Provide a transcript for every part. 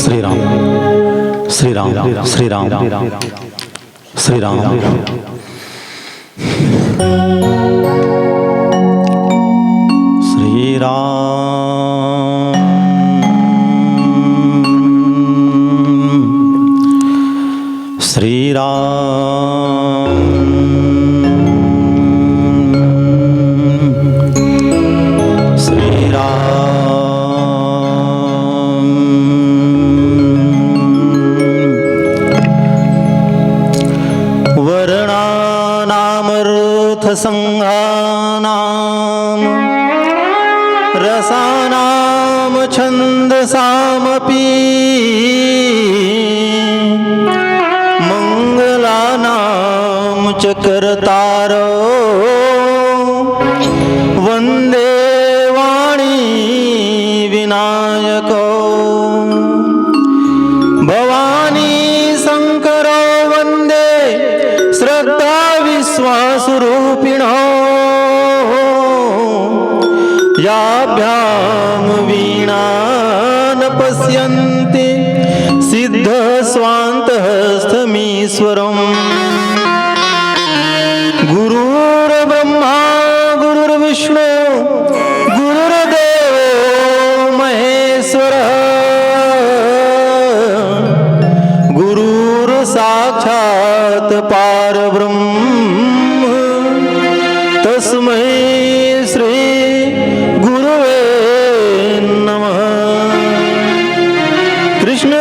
श्री राम श्री राम श्री राम श्री राम श्री संघानाम रसानाम छंदसामपि मंगलानाम च कर्तारो वंदे वाणी विनायको भवानी शंकरो वंदे श्रद्धा विश्वासरूपिणो याभ्याम वीणा न पश्यन्ति सिद्ध स्वान्तहस्तमीश्वरम् गुरुर्ब्रह्मा गुरुर्विष्णु गुरुर्देवो महेश्वरः गुरुर्साक्षात् परब्रह्म तस्मै श्री गुरुवे नमः। कृष्ण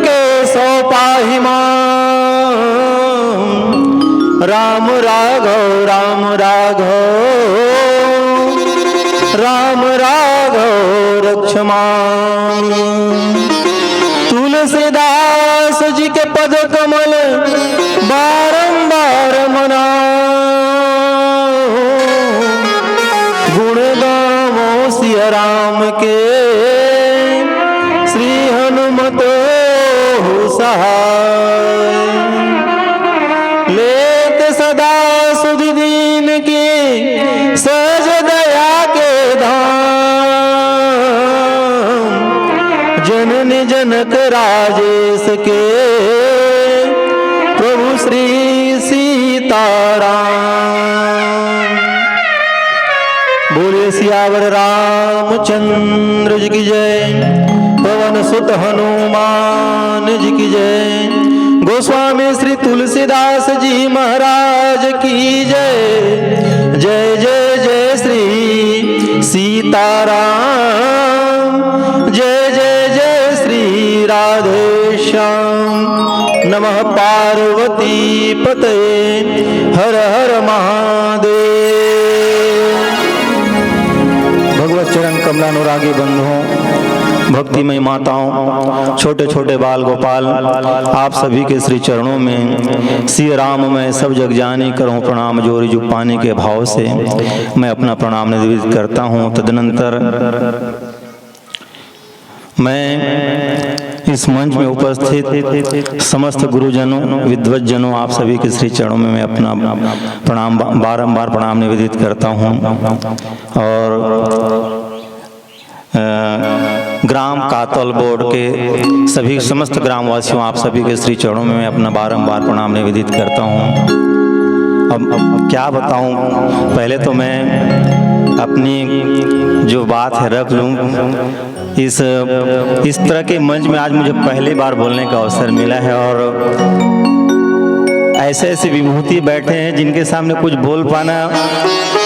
केशव पाहि मां राम राघव रक्ष मां। तुलसीदास जी के पद कमल बारंबार मनाओ गुण गावो सिया राम के श्री हनुमत हो सहाय। लेत सदा सुध दीन की सहज दया के धाम जननी जनक राजेश के प्रभु श्री सीताराम। बोले सियावर रामचंद्र जी की जय, पवन सुत हनुमान जी की जय, गोस्वामी श्री तुलसीदास जी महाराज की जय। जय जय जय श्री सीताराम, जय जय जय श्री राधे श्याम। नमः पार्वती पतये हर हर महादेव। भगवत चरण कमलानुरागी बंधुओं, भक्तिमय माताओं, छोटे छोटे बाल गोपाल, आप सभी के श्री चरणों में सिया राम मैं सब जग जानी करूं प्रणाम जोरी जुग पानी के भाव से मैं अपना प्रणाम निवेदित करता हूं। तदनंतर मैं इस मंच में उपस्थित समस्त गुरुजनों विद्वज्जनों आप सभी के श्री चरणों में मैं अपना प्रणाम बारंबार प्रणाम निवेदित करता हूं। और ग्राम कातल बोर्ड के सभी समस्त ग्रामवासियों आप सभी के श्री चरणों में मैं अपना बारंबार प्रणाम निवेदित करता हूं। अब क्या बताऊं, पहले तो मैं अपनी जो बात है रख लूं। इस तरह के मंच में आज मुझे पहली बार बोलने का अवसर मिला है और ऐसे ऐसे विभूति बैठे हैं जिनके सामने कुछ बोल पाना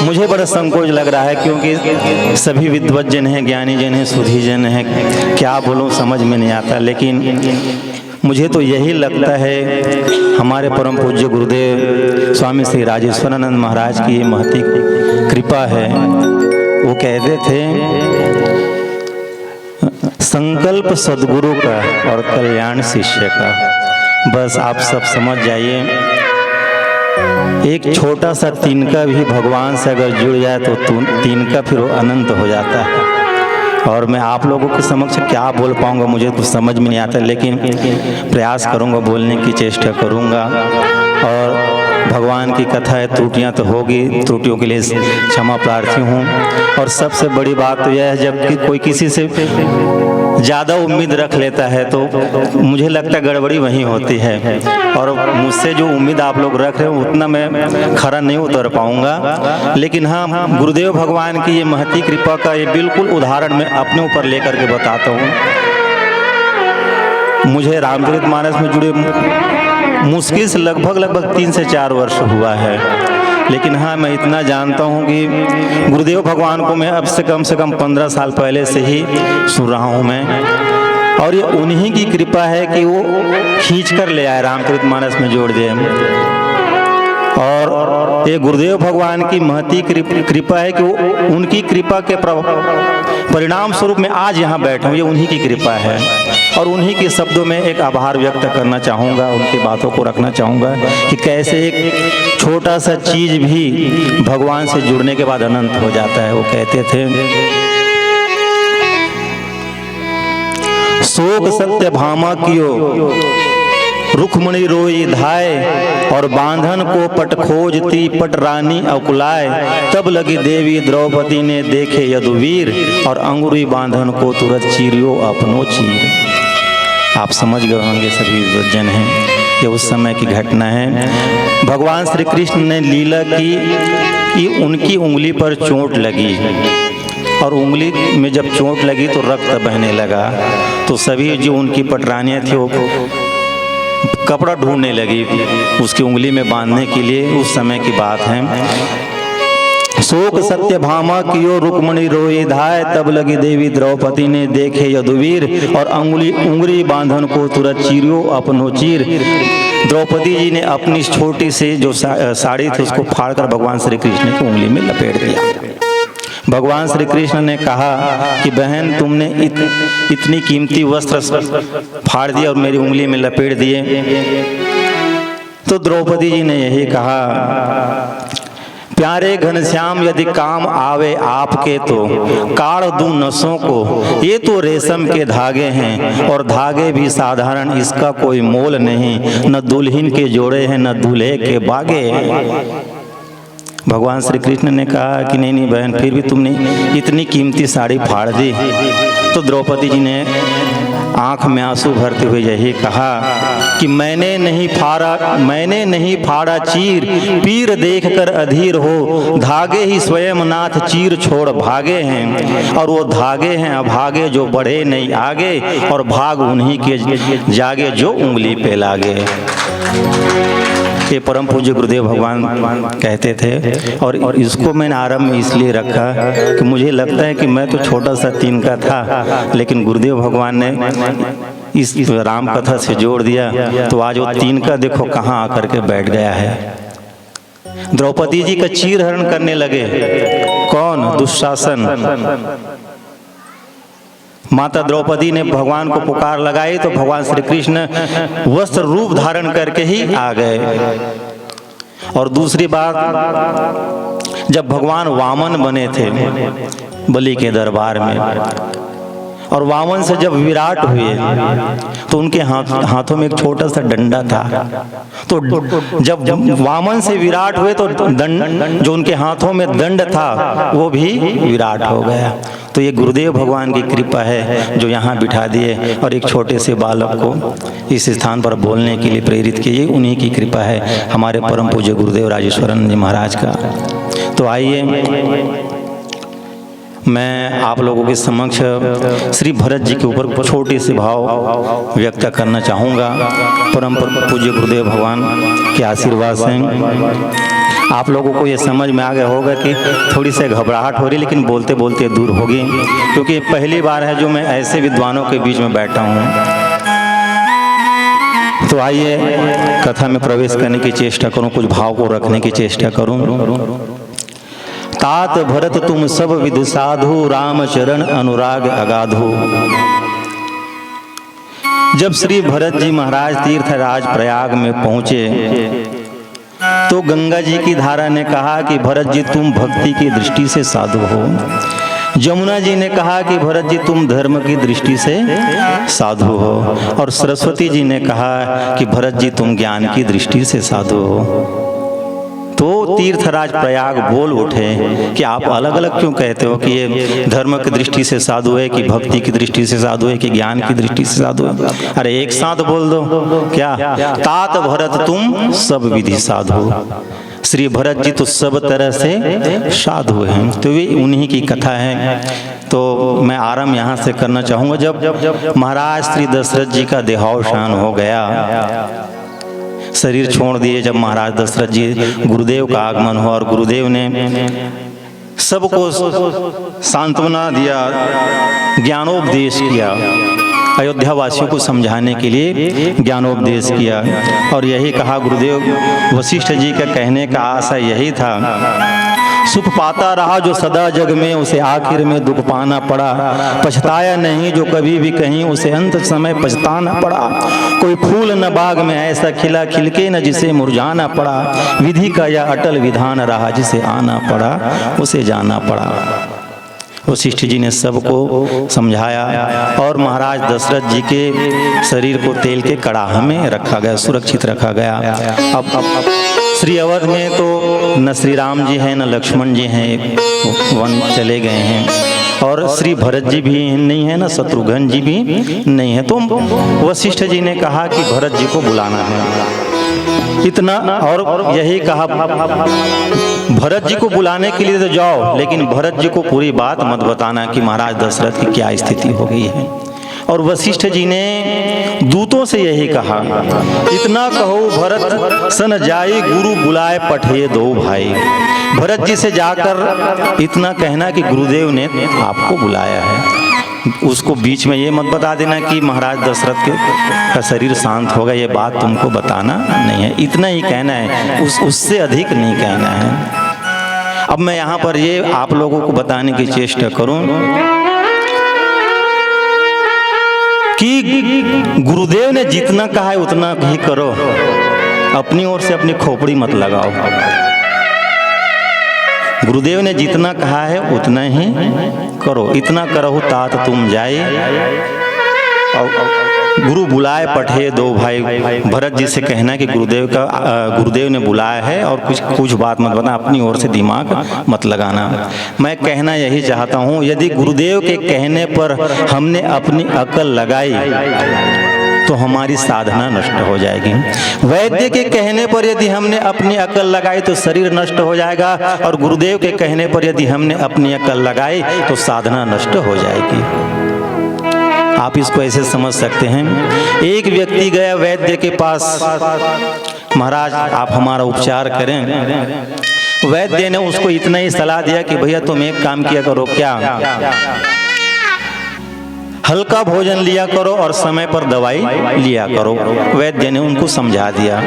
मुझे बड़ा संकोच लग रहा है, क्योंकि सभी विद्वत जन हैं, ज्ञानी जन हैं, सुधी जन हैं, क्या बोलूं समझ में नहीं आता। लेकिन मुझे तो यही लगता है हमारे परम पूज्य गुरुदेव स्वामी श्री राजेश्वरानंद महाराज की ये महती कृपा है। वो कहते थे संकल्प सद्गुरु का और कल्याण शिष्य का। बस आप सब समझ जाइए, एक छोटा सा तिनका भी भगवान से अगर जुड़ जाए तो तिनका फिर वो अनंत हो जाता है। और मैं आप लोगों के समक्ष क्या बोल पाऊंगा मुझे कुछ समझ में नहीं आता, लेकिन प्रयास करूंगा, बोलने की चेष्टा करूंगा। और भगवान की कथा है, त्रुटियां तो होगी, त्रुटियों के लिए क्षमा प्रार्थी हूँ। और सबसे बड़ी बात तो यह है, जब कोई किसी से ज़्यादा उम्मीद रख लेता है तो मुझे लगता है गड़बड़ी वहीं होती है। और मुझसे जो उम्मीद आप लोग रख रहे हो उतना मैं खरा नहीं उतर पाऊंगा। लेकिन हाँ, गुरुदेव भगवान की ये महती कृपा का ये बिल्कुल उदाहरण मैं अपने ऊपर लेकर के बताता हूँ। मुझे रामचरितमानस में जुड़े मुश्किल से लगभग 3 से 4 वर्ष हुआ है। लेकिन हाँ, मैं इतना जानता हूँ कि गुरुदेव भगवान को मैं अब से कम 15 साल पहले से ही सुन रहा हूँ मैं। और ये उन्हीं की कृपा है कि वो खींच कर ले आए, रामचरितमानस में जोड़ दिए। और ये गुरुदेव भगवान की महती कृपा है कि वो उनकी कृपा के परिणाम स्वरूप में आज यहाँ बैठा हूँ, ये उन्हीं की कृपा है। और उन्हीं के शब्दों में एक आभार व्यक्त करना चाहूँगा, उनकी बातों को रखना चाहूँगा कि कैसे एक छोटा सा चीज़ भी भगवान से जुड़ने के बाद अनंत हो जाता है। वो कहते थे शोक सत्य भामा कियो रुक्मणी रोई धाय, और बांधन को पट खोजती पट रानी अकुलाय। तब लगी देवी द्रौपदी ने देखे यदुवीर, और अंगुरी बांधन को तुरंत चीरियो अपनो चीर। आप समझ गए होंगे, सभी जन हैं, ये उस समय की घटना है। भगवान श्री कृष्ण ने लीला की कि उनकी उंगली पर चोट लगी, और उंगली में जब चोट लगी तो रक्त बहने लगा। तो सभी जो उनकी पटरानियाँ थी वो कपड़ा ढूंढने लगी उसकी उंगली में बांधने के लिए। उस समय की बात है। शोक सत्य भामा कियो रुक्मणी रोई धाय, तब लगी देवी द्रौपदी ने देखे यदुवीर, और उंगली बांधन को तुरंत चीरियो अपनो चीर। द्रौपदी जी ने अपनी छोटी से जो साड़ी थी उसको फाड़कर भगवान श्री कृष्ण की उंगली में लपेट दिया। भगवान श्री कृष्ण ने कहा कि बहन, तुमने इतनी कीमती वस्त्र फाड़ दिया और मेरी उंगली में लपेट दिए। तो द्रौपदी जी ने यही कहा, प्यारे घनश्याम यदि काम आवे आपके तो काढ़ दूं नसों को। ये तो रेशम के धागे हैं और धागे भी साधारण, इसका कोई मोल नहीं। न दुल्हन के जोड़े हैं न दूल्हे के बागे। भगवान श्री कृष्ण ने कहा कि नहीं बहन, फिर भी तुमने इतनी कीमती साड़ी फाड़ दी। तो द्रौपदी जी ने आंख में आंसू भरते हुए यही कहा कि मैंने नहीं फाड़ा चीर, पीर देखकर अधीर हो। धागे ही स्वयं नाथ चीर छोड़ भागे हैं, और वो धागे हैं अभागे जो बढ़े नहीं आगे, और भाग उन्हीं के जागे जो उंगली पे लागे। ये परम पूज्य गुरुदेव भगवान कहते थे। और इसको मैंने आरंभ में इसलिए रखा कि मुझे लगता है कि मैं तो छोटा सा तिनका था, लेकिन गुरुदेव भगवान ने इस राम कथा से जोड़ दिया। तो आज वो तिनका देखो कहाँ आकर के बैठ गया है। द्रौपदी जी का चीरहरण करने लगे। कौन? दुशासन। माता द्रौपदी ने भगवान को पुकार लगाई तो भगवान श्री कृष्ण वस्त्र रूप धारण करके ही आ गए। और दूसरी बात, जब भगवान वामन बने थे बलि के दरबार में, और वामन से जब विराट हुए तो उनके हाथों में एक छोटा सा डंडा था। तो जब वामन से विराट हुए तो दंड जो उनके हाथों में दंड था वो भी विराट हो गया। तो ये गुरुदेव भगवान की कृपा है जो यहाँ बिठा दिए और एक छोटे से बालक को इस स्थान पर बोलने के लिए प्रेरित किए। उन्हीं की कृपा है, हमारे परम पूज्य गुरुदेव राजेश्वरानंद जी महाराज का। तो आइए मैं आप लोगों के समक्ष श्री भरत जी के ऊपर छोटे से भाव व्यक्त करना चाहूँगा। परम पूज्य गुरुदेव भगवान के आशीर्वाद से आप लोगों को ये समझ में आ गया होगा कि थोड़ी सी घबराहट हो रही, लेकिन बोलते बोलते दूर होगी, क्योंकि पहली बार है जो मैं ऐसे विद्वानों के बीच में बैठा हूँ। तो आइए कथा में प्रवेश करने की चेष्टा करूँ, कुछ भाव को रखने की चेष्टा करूँ। तात भरत तुम सब विदु साधु, राम चरण अनुराग अगाधु। जब श्री भरत जी महाराज तीर्थराज प्रयाग में पहुंचे तो गंगा जी की धारा ने कहा कि भरत जी तुम भक्ति की दृष्टि से साधु हो। जमुना जी ने कहा कि भरत जी तुम धर्म की दृष्टि से साधु हो। और सरस्वती जी ने कहा कि भरत जी तुम ज्ञान की दृष्टि से साधु हो। तो तीर्थराज प्रयाग बोल उठे कि आप अलग अलग क्यों कहते हो कि ये धर्म की दृष्टि से साधु है, कि भक्ति की दृष्टि से साधु है, कि ज्ञान की दृष्टि से साधु है? अरे एक साथ बोल दो क्या? तात भरत तुम सब विधि साधु। श्री भरत जी तो सब तरह से साधु हैं। तो वे उन्हीं की कथा है। तो मैं आरंभ यहाँ से करना चाहूँगा। जब महाराज श्री दशरथ जी का देहावसान हो गया, शरीर छोड़ दिए, जब महाराज दशरथ जी, गुरुदेव का आगमन हुआ और गुरुदेव ने सबको सांत्वना दिया, ज्ञानोपदेश किया, अयोध्या वासियों को समझाने के लिए ज्ञानोपदेश किया। और यही कहा गुरुदेव वशिष्ठ जी का कहने का आशा यही था, सुख पाता रहा जो सदा जग में, उसे आखिर में दुख पाना पड़ा। पछताया नहीं जो कभी भी कहीं, उसे अंत समय पछताना पड़ा। कोई फूल न बाग में ऐसा खिला, खिलके न जिसे मुरझाना पड़ा। विधि का यह अटल विधान रहा, जिसे आना पड़ा उसे जाना पड़ा। वशिष्ठ जी ने सबको समझाया और महाराज दशरथ जी के शरीर को तेल के कड़ाह में रखा गया, सुरक्षित रखा गया। अब श्री अवध में तो न श्री राम जी हैं न लक्ष्मण जी हैं, वन चले गए हैं, और श्री भरत जी भी नहीं है, न शत्रुघ्न जी भी नहीं है। तो वशिष्ठ जी ने कहा कि भरत जी को बुलाना है, इतना। और यही कहा भरत जी को बुलाने के लिए तो जाओ, लेकिन भरत जी को पूरी बात मत बताना कि महाराज दशरथ की क्या स्थिति हो गई है। और वशिष्ठ जी ने दूतों से यही कहा, इतना कहो भरत सन जाई, गुरु बुलाए पठे दो भाई। भरत जी से जाकर इतना कहना कि गुरुदेव ने आपको बुलाया है। उसको बीच में ये मत बता देना कि महाराज दशरथ का शरीर शांत होगा, ये बात तुमको बताना नहीं है। इतना ही कहना है, उससे अधिक नहीं कहना है। अब मैं यहाँ पर ये आप लोगों को बताने की चेष्टा करूँ कि गुरुदेव ने जितना कहा है उतना ही करो, अपनी ओर से अपनी खोपड़ी मत लगाओ। गुरुदेव ने जितना कहा है उतना ही करो। इतना करहु तात तुम जाए, और गुरु बुलाए पठे दो भाई। भरत जी से कहना कि गुरुदेव ने बुलाया है, और कुछ बात मत बताना, अपनी ओर से दिमाग मत लगाना। मैं कहना यही चाहता हूँ, यदि गुरुदेव के कहने पर हमने अपनी अकल लगाई तो हमारी साधना नष्ट हो जाएगी। वैद्य के कहने पर यदि हमने अपनी अकल लगाई तो शरीर नष्ट हो जाएगा, और गुरुदेव के कहने पर यदि हमने अपनी अकल लगाई तो साधना नष्ट हो जाएगी। आप इसको ऐसे समझ सकते हैं, एक व्यक्ति गया वैद्य के पास, महाराज आप हमारा उपचार करें। वैद्य ने उसको इतना ही सलाह दिया कि भैया तुम एक काम किया करो, क्या? हल्का भोजन लिया करो और समय पर दवाई लिया करो। वैद्य ने उनको समझा दिया,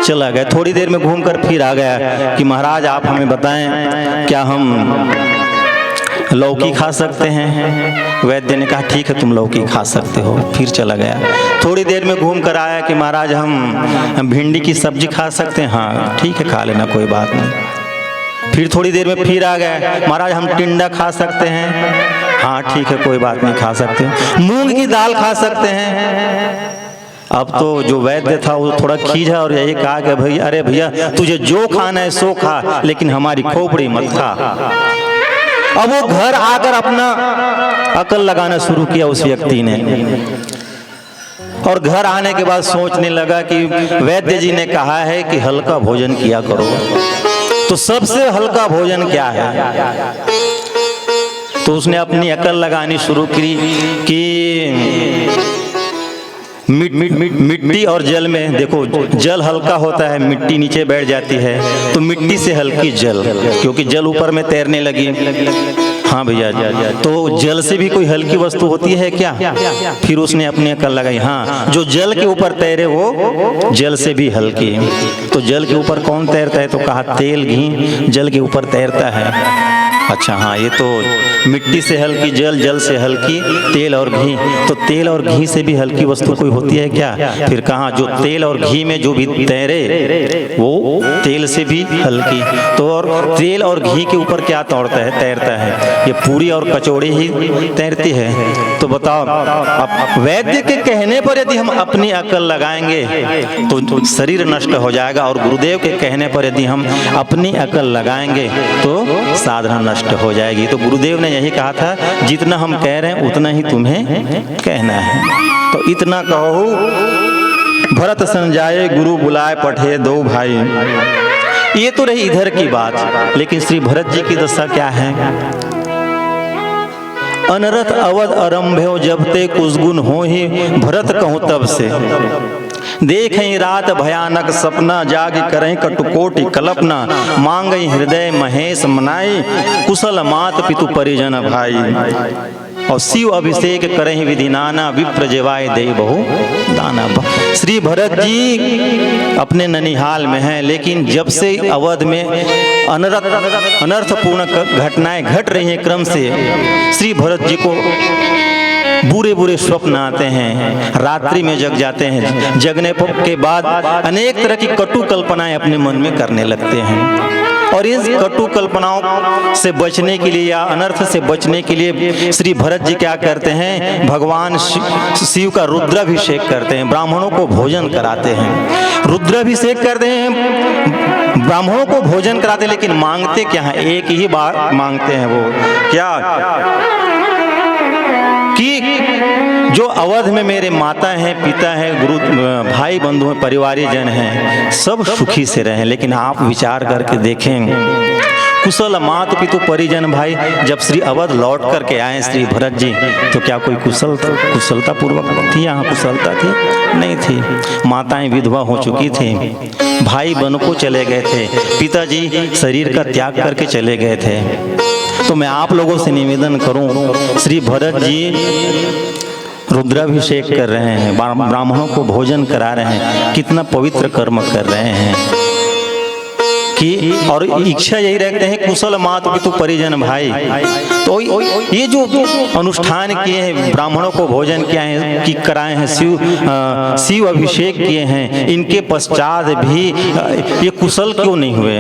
चला गया। थोड़ी देर में घूमकर फिर आ गया कि महाराज आप हमें बताएं, क्या हम लौकी खा सकते हैं? वैद्य ने कहा ठीक है तुम लौकी खा सकते हो। फिर चला गया। थोड़ी देर में घूम कर आया कि महाराज हम भिंडी की सब्जी खा सकते हैं? हाँ ठीक है खा लेना, कोई बात नहीं। फिर थोड़ी देर में फिर आ गया, महाराज हम टिंडा खा सकते हैं? हाँ ठीक है, कोई बात नहीं, खा सकते हो। मूंग की दाल खा सकते हैं। अब तो जो वैद्य था वो थोड़ा खींचा और यही कहा कि भैया, अरे भैया तुझे जो खाना है सो खा, लेकिन हमारी खोपड़ी मत खा। अब वो घर आकर अपना अकल लगाना शुरू किया उस व्यक्ति ने, और घर आने के बाद सोचने लगा कि वैद्य जी ने कहा है कि हल्का भोजन किया करो, तो सबसे हल्का भोजन क्या है? तो उसने अपनी अकल लगानी शुरू की कि मिट्टी और जल में, देखो जल हल्का होता है, मिट्टी नीचे बैठ जाती है, तो मिट्टी से हल्की जल, क्योंकि जल ऊपर में तैरने लगी। हाँ भैया, तो जल से भी कोई हल्की वस्तु होती है क्या? फिर उसने अपनी अकल लगाई, हाँ जो जल के ऊपर तैरे वो जल से भी हल्की। तो जल के ऊपर कौन तैरता है? तो कहा तेल घी जल के ऊपर तैरता है। अच्छा हाँ, ये तो मिट्टी से हल्की जल, जल से हल्की तेल और घी, तो तेल और घी से भी हल्की वस्तु कोई होती है क्या? फिर कहा जो तेल और घी में जो भी तैरे वो तेल से भी हल्की। तो और तेल और घी के ऊपर क्या तैरता है? ये पूरी और कचौड़ी ही तैरती है। तो बताओ, अब वैद्य के कहने पर यदि हम अपनी अकल लगाएंगे तो शरीर नष्ट हो जाएगा, और गुरुदेव के कहने पर यदि हम अपनी अकल लगाएंगे तो साधना नष्ट हो जाएगी। तो गुरुदेव ने यही कहा था, जितना हम कह रहे हैं उतना ही तुम्हें कहना है। तो इतना कहो भरत संजाए गुरु बुलाए पठे दो भाई। ये तो रही इधर की बात, लेकिन श्री भरत जी की दशा क्या है? अनरथ अवध आरंभ्यो जब ते कुसगुन हो ही भरत कहूँ तब से। देखें रात भयानक सपना जाग करें कटुकोटि कल्पना। मांगई हृदय महेश मनाई कुशल मात पितु परिजन भाई। और शिव अभिषेक करें विधि नाना विप्र जेवाय दे बहु दाना। श्री भरत जी अपने ननिहाल में हैं, लेकिन जब से अवध में अनर्थपूर्ण घटनाएं घट रही हैं क्रम से, श्री भरत जी को बुरे बुरे स्वप्न आते हैं, रात्रि में जग जाते हैं। जगने के बाद अनेक तरह की कटु कल्पनाएं अपने मन में करने लगते हैं, और इस कटु कल्पनाओं से बचने के लिए या अनर्थ से बचने के लिए श्री भरत जी क्या करते हैं? भगवान शिव का रुद्राभिषेक करते हैं, ब्राह्मणों को भोजन कराते हैं। रुद्राभिषेक करते हैं, ब्राह्मणों को भोजन कराते हैं, लेकिन मांगते क्या है? एक ही बात मांगते हैं, वो क्या? कि जो अवध में मेरे माता हैं, पिता हैं, गुरु भाई बंधु हैं, परिवारी जन हैं, सब सुखी से रहें। लेकिन आप विचार करके देखें, कुशल मात पितु परिजन भाई, जब श्री अवध लौट करके आए श्री भरत जी, तो क्या कोई कुशलता पूर्वक थी? यहाँ कुशलता थी? नहीं थी। माताएं विधवा हो चुकी थी, भाई बन को चले गए थे, पिताजी शरीर का त्याग करके चले गए थे। तो मैं आप लोगों से निवेदन करूं, श्री भरत जी रुद्राभिषेक कर रहे हैं, ब्राह्मणों को भोजन करा रहे हैं, कितना पवित्र कर्म कर रहे हैं कि, और इच्छा यही रखते हैं कुशल मात पितु परिजन भाई। तो ये जो अनुष्ठान किए हैं, ब्राह्मणों को भोजन किया है कि कराए हैं, शिव अभिषेक किए हैं, इनके पश्चात भी ये कुशल क्यों नहीं हुए?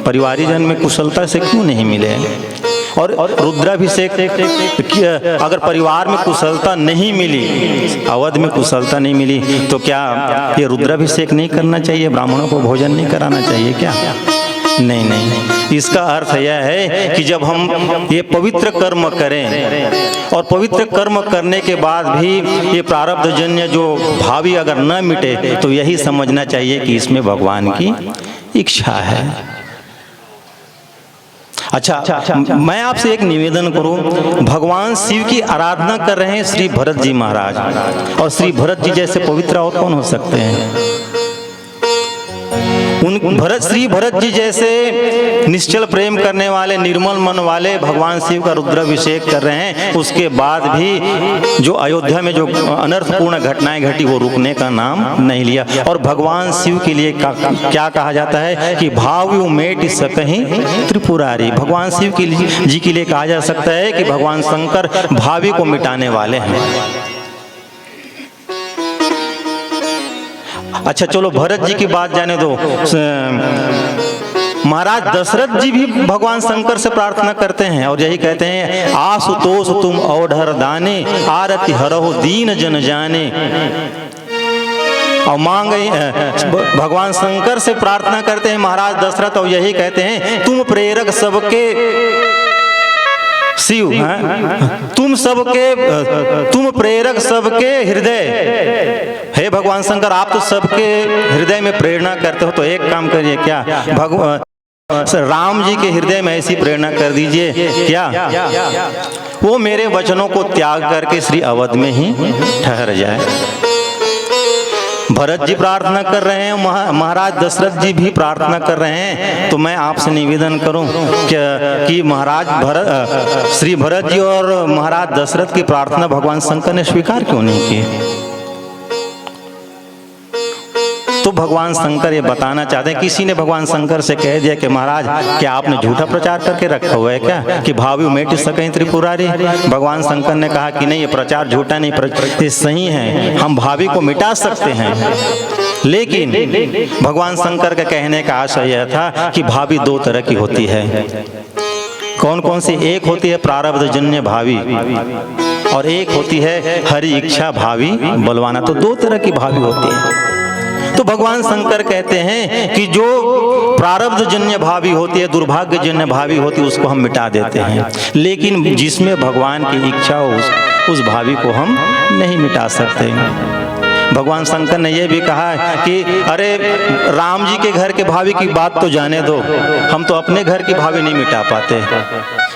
परिवारीजन में कुशलता से क्यों नहीं मिले? और रुद्राभिषेक अगर परिवार में कुशलता नहीं मिली, अवध में कुशलता नहीं मिली, तो क्या ये रुद्राभिषेक नहीं करना चाहिए? ब्राह्मणों को भोजन नहीं कराना चाहिए क्या? नहीं। इसका अर्थ यह है कि जब हम ये पवित्र कर्म करें, और पवित्र कर्म करने के बाद भी ये प्रारब्ध जन्य जो भावी अगर न मिटे, तो यही समझना चाहिए कि इसमें भगवान की इच्छा है। अच्छा, मैं आपसे एक निवेदन करूं, भगवान शिव की आराधना कर रहे हैं श्री भरत जी महाराज, और श्री भरत जी जैसे पवित्र और कौन हो सकते हैं? श्री भरत जी जैसे निश्चल प्रेम करने वाले, निर्मल मन वाले भगवान शिव का रुद्राभिषेक कर रहे हैं, उसके बाद भी जो अयोध्या में जो अनर्थपूर्ण घटनाएं घटी वो रुकने का नाम नहीं लिया। और भगवान शिव के लिए क्या कहा जाता है कि भाव मेट सकहीं त्रिपुरारी। भगवान शिव जी के लिए कहा जा सकता है कि भगवान शंकर भावी को मिटाने वाले हैं। अच्छा चलो, भरत जी की बात जाने दो। महाराज दशरथ जी भी भगवान शंकर से प्रार्थना करते हैं और यही कहते हैं, आशुतोष तुम औढर दाने, आरति हरहो दीन जन जाने। और मांगे भगवान शंकर से प्रार्थना करते हैं महाराज दशरथ और यही कहते हैं, तुम प्रेरक सबके शिव हैं, तुम प्रेरक सबके हृदय। हे भगवान शंकर, आप तो सबके हृदय में प्रेरणा करते हो, तो एक काम करिए, क्या भगवान राम जी के हृदय में ऐसी प्रेरणा कर दीजिए क्या वो मेरे वचनों को त्याग करके श्री अवध में ही ठहर जाए। भरत जी प्रार्थना कर रहे हैं, महाराज दशरथ जी भी प्रार्थना कर रहे हैं। तो मैं आपसे निवेदन करूं कि महाराज श्री भरत जी और महाराज दशरथ की प्रार्थना भगवान शंकर ने स्वीकार क्यों नहीं की? तो भगवान शंकर ये बताना चाहते हैं, किसी ने भगवान शंकर से कह दिया कि महाराज क्या आपने झूठा प्रचार करके रखा हुआ है क्या कि भावी मेट सकें त्रिपुरारी? भगवान शंकर ने कहा कि नहीं, ये प्रचार झूठा नहीं, ये सही है, हम भावी को मिटा सकते हैं। लेकिन भगवान शंकर के कहने का आशय यह था कि भावी दो तरह की होती है। कौन कौन सी? एक होती है प्रारब्ध जन्य भावी और एक होती है हरि इच्छा भावी बलवाना। तो दो तरह की भावी होती है। तो भगवान शंकर कहते हैं कि जो प्रारब्ध जन्य भावी होती है, दुर्भाग्य जन्य भावी होती है, उसको हम मिटा देते हैं। लेकिन जिसमें भगवान की इच्छा हो उस भावी को हम नहीं मिटा सकते। भगवान शंकर ने यह भी कहा कि अरे राम जी के घर के भावी की बात तो जाने दो, हम तो अपने घर की भावी नहीं मिटा पाते।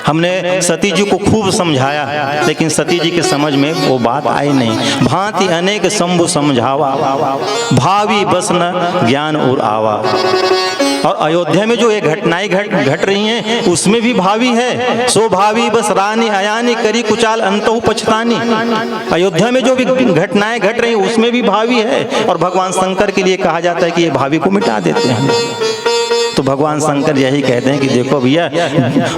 हमने सती जी को खूब समझाया, लेकिन सती जी के समझ में वो बात आई नहीं। भांति अनेक शंभु समझावा, भावी बस न ज्ञान और आवा। और अयोध्या में जो ये घटनाएं घट रही हैं उसमें भी भावी है। सो भावी बस रानी अयानी करी कुचाल अंतहु पछतानी। अयोध्या में जो भी घटनाएं घट रही हैं उसमें भी भावी है। और भगवान शंकर के लिए कहा जाता है कि ये भावी को मिटा देते हैं। तो भगवान शंकर यही कहते हैं कि देखो भैया,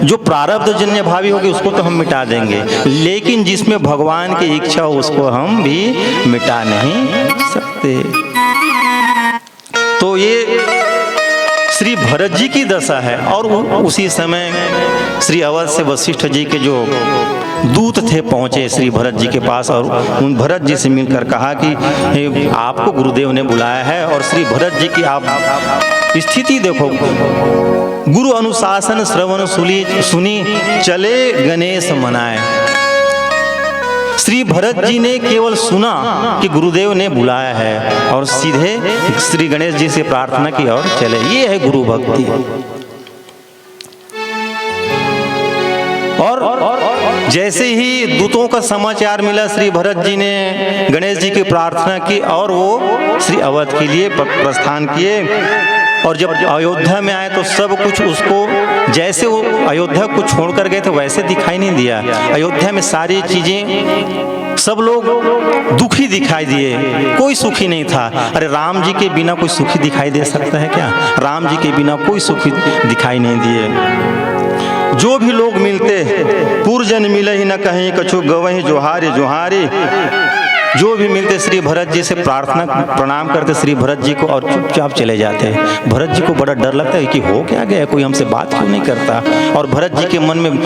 जो प्रारब्ध जन्य भावी होगी उसको तो हम मिटा देंगे, लेकिन जिसमें भगवान की इच्छा हो उसको हम भी मिटा नहीं सकते। तो ये श्री भरत जी की दशा है। और उसी समय श्री अवध से वशिष्ठ जी के जो दूत थे पहुंचे श्री भरत जी के पास और उन भरत जी से मिलकर कहा कि आपको गुरुदेव ने बुलाया है। और श्री भरत जी की आप स्थिति देखो, गुरु अनुशासन श्रवण सुनी चले गणेश मनाए। श्री भरत जी ने केवल सुना कि गुरुदेव ने बुलाया है और सीधे श्री गणेश जी से प्रार्थना की और चले। ये है गुरु भक्ति। और जैसे ही दूतों का समाचार मिला, श्री भरत जी ने गणेश जी की प्रार्थना की और वो श्री अवध के लिए प्रस्थान किए। और जब अयोध्या में आए तो सब कुछ उसको, जैसे वो अयोध्या को छोड़कर गए थे वैसे दिखाई नहीं दिया। अयोध्या में सारी चीजें, सब लोग दुखी दिखाई दिए, कोई सुखी नहीं था। अरे राम जी के बिना कोई सुखी दिखाई दे सकता है क्या? राम जी के बिना कोई सुखी दिखाई नहीं दिए। जो भी लोग मिलते, पुरजन मिले ही न कहीं कछु गवही जोहारे जोहारे। जो भी मिलते श्री भरत जी से प्रार्थना प्रणाम करते श्री भरत जी को और चुपचाप चले जाते। भरत जी को बड़ा डर लगता है कि हो क्या गया, कोई हमसे बात क्यों नहीं करता। और भरत जी के मन में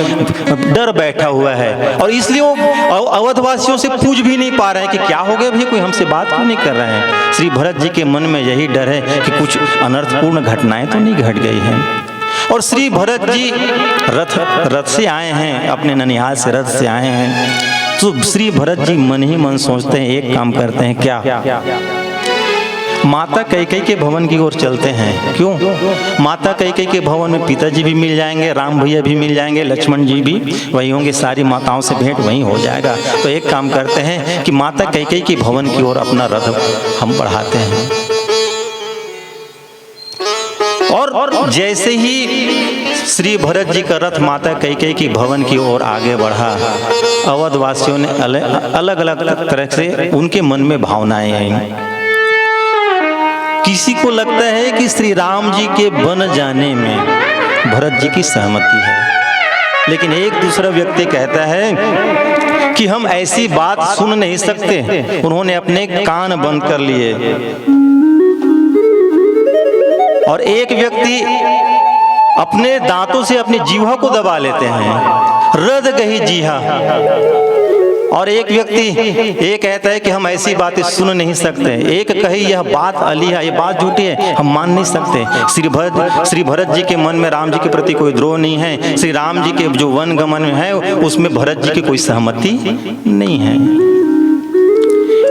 डर बैठा हुआ है और इसलिए वो अवधवासियों से पूछ भी नहीं पा रहे हैं कि क्या हो गया भाई, कोई हमसे बात क्यों नहीं कर रहे हैं। श्री भरत जी के मन में यही डर है कि कुछ अनर्थपूर्ण घटनाएं तो नहीं घट गई हैं। और श्री भरत जी रथ से आए हैं, अपने ननिहाल से रथ से आए हैं। तो श्री भरत जी मन ही मन सोचते हैं, एक काम करते हैं, क्या माता कैकेयी के भवन की ओर चलते हैं। क्यों? माता कैकेयी के भवन में पिताजी भी मिल जाएंगे, राम भैया भी मिल जाएंगे, लक्ष्मण जी भी वही होंगे, सारी माताओं से भेंट वहीं हो जाएगा। तो एक काम करते हैं कि माता कैकेयी के भवन की ओर अपना रथ हम बढ़ाते हैं। और जैसे ही श्री भरत जी का रथ माता कैकेयी की भवन की ओर आगे बढ़ा, अवधवासियों ने अलग अलग तरह से उनके मन में भावनाएं आई। किसी को लगता है कि श्री राम जी के बन जाने में भरत जी की सहमति है, लेकिन एक दूसरा व्यक्ति कहता है कि हम ऐसी बात सुन नहीं सकते, उन्होंने अपने कान बंद कर लिए। और एक व्यक्ति अपने दांतों से अपनी जीवा को दबा लेते हैं, रद गही जीहा। और एक व्यक्ति ये कहता है कि हम ऐसी बातें सुन नहीं सकते, एक कही यह बात अली है, ये बात झूठी है, हम मान नहीं सकते। श्री भरत जी के मन में राम जी के प्रति कोई द्रोह नहीं है, श्री राम जी के जो वन गमन में है उसमें भरत जी की कोई सहमति नहीं है।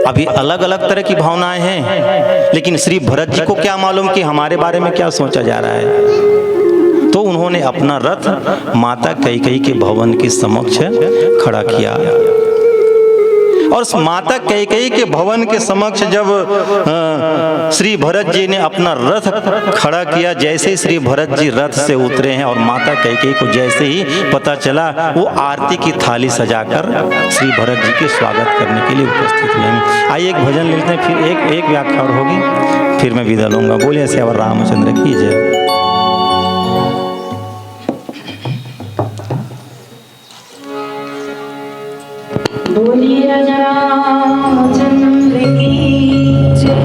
अभी अलग अलग तरह की भावनाएं हैं, लेकिन श्री भरत जी को क्या मालूम कि हमारे बारे में क्या सोचा जा रहा है। तो उन्होंने अपना रथ माता कैकेयी के भवन के समक्ष खड़ा किया, और माता कैकेयी के भवन के समक्ष जब श्री भरत जी ने अपना रथ खड़ा किया, जैसे ही श्री भरत जी रथ से उतरे हैं और माता कैकेयी को जैसे ही पता चला, वो आरती की थाली सजाकर श्री भरत जी के स्वागत करने के लिए उपस्थित हुए। आइए एक भजन लेते हैं, फिर एक व्याख्या और होगी, फिर मैं विदा लूंगा। बोलिए श्यावर रामचंद्र की जय। बोलिए राजा रामचंद्र की जय।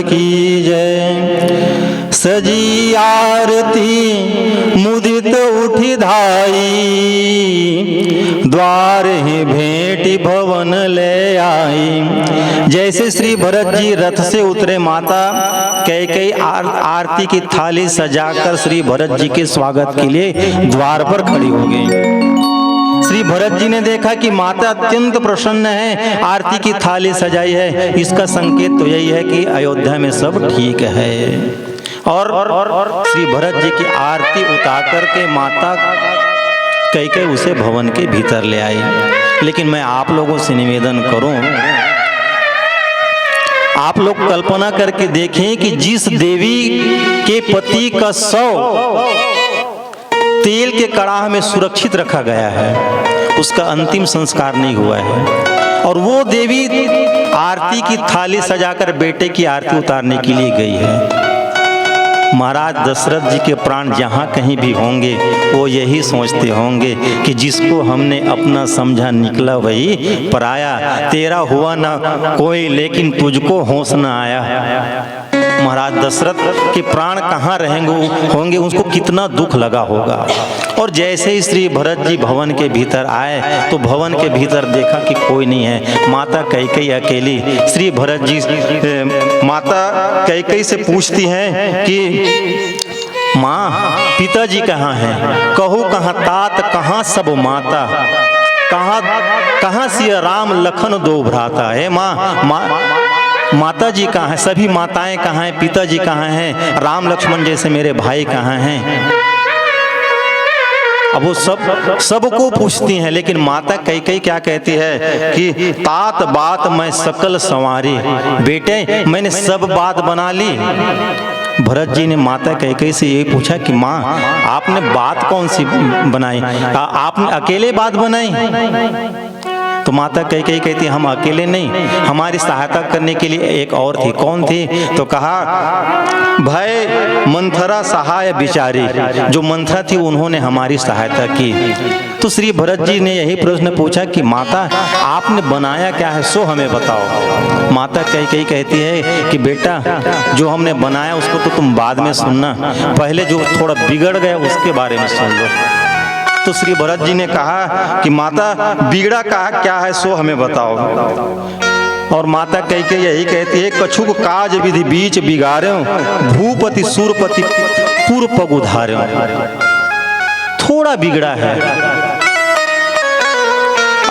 की जय। सजी आरती मुदित उठी धाई, द्वार ही भेंटी भवन ले आई। जैसे श्री भरत जी रथ से उतरे, माता कैकेयी आरती की थाली सजाकर श्री भरत जी के स्वागत के लिए द्वार पर खड़ी हो गई। श्री भरत जी ने देखा कि माता अत्यंत प्रसन्न है, आरती की थाली सजाई है, इसका संकेत तो यही है कि अयोध्या में सब ठीक है। और श्री भरत जी की आरती उतार करके माता कैकेयी उसे भवन के भीतर ले आई। लेकिन मैं आप लोगों से निवेदन करूं, आप लोग कल्पना करके देखें कि जिस देवी के पति का शव तेल के कड़ाह में सुरक्षित रखा गया है, उसका अंतिम संस्कार नहीं हुआ है, और वो देवी आरती की थाली सजाकर बेटे की आरती उतारने के लिए गई है। महाराज दशरथ जी के प्राण जहाँ कहीं भी होंगे वो यही सोचते होंगे कि जिसको हमने अपना समझा निकला वही पराया, तेरा हुआ ना कोई लेकिन तुझको होश न आया। महाराज दशरथ के प्राण कहाँ होंगे, उसको कितना दुख लगा होगा। और जैसे ही श्री भरत जी भवन के भीतर आए तो भवन के भीतर देखा कि कोई नहीं है, माता कैकेयी अकेली। श्री भरत जी माता कैकेयी से पूछती हैं कि माँ पिताजी कहाँ हैं, कहूँ कहाँ तात, कहाँ सब माता, कहाँ सिया राम लखन दो भ्राता है। माता जी कहाँ हैं, सभी माताएं कहाँ हैं, पिताजी कहाँ हैं, राम लक्ष्मण जैसे मेरे भाई कहाँ हैं। अब वो सबको पूछती हैं, लेकिन माता कैकेयी क्या कहती है कि तात बात मैं सकल संवारी, बेटे मैंने सब बात बना ली। भरत जी ने माता कैकेयी से यही पूछा कि माँ आपने बात कौन सी बनाई, आपने अकेले बात बनाई? तो माता कैकेयी कहती हम अकेले नहीं, हमारी सहायता करने के लिए एक और थी। कौन थी? तो कहा भय मंथरा सहाय बिचारी, जो मंथरा थी उन्होंने हमारी सहायता की। तो श्री भरत जी ने यही प्रश्न पूछा कि माता आपने बनाया क्या है, सो हमें बताओ। माता कैकेयी कहती है कि बेटा जो हमने बनाया उसको तो तुम बाद में सुनना, पहले जो थोड़ा बिगड़ गया उसके बारे में सुन लो। तो श्री भरत जी ने कहा कि माता बिगड़ा क्या है सो हमें बताओ। और माता कैकेयी यही कहती है कछुक काज विधि बीच बिगाड़ो, भूपति सूरपति पूर्व पग उधारो। थोड़ा बिगड़ा है।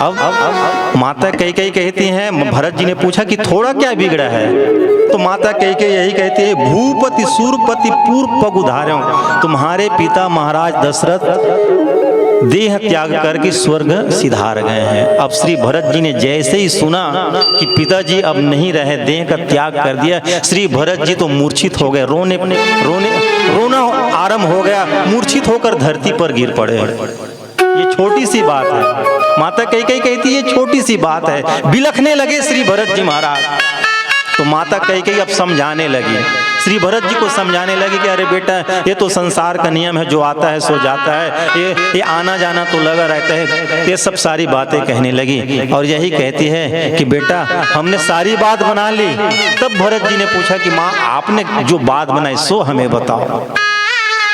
अब माता कैकेयी कहती हैं, भरत जी ने पूछा कि थोड़ा क्या बिगड़ा है? तो माता कैकेयी यही कहती है भूपति सूरपति पूर्व पग उधारो। तुम्हारे पिता महाराज दशरथ देह त्याग करके स्वर्ग सिधार गए हैं। अब श्री भरत जी ने जैसे ही सुना कि पिताजी अब नहीं रहे, देह का त्याग कर दिया, श्री भरत जी तो मूर्छित हो गए, रोना आरंभ हो गया, मूर्छित होकर धरती पर गिर पड़े। ये छोटी सी बात है। माता कैकेयी कहती है छोटी सी बात है। बिलखने लगे श्री भरत जी महाराज। तो माता कैकेयी अब समझाने लगी, श्री भरत जी को समझाने लगी कि अरे बेटा ये तो संसार का नियम है, जो आता है सो जाता है, ये आना जाना तो लगा रहता है। ये सब सारी बातें कहने लगी और यही कहती है कि बेटा हमने सारी बात बना ली। तब भरत जी ने पूछा कि माँ आपने जो बात बनाई सो हमें बताओ।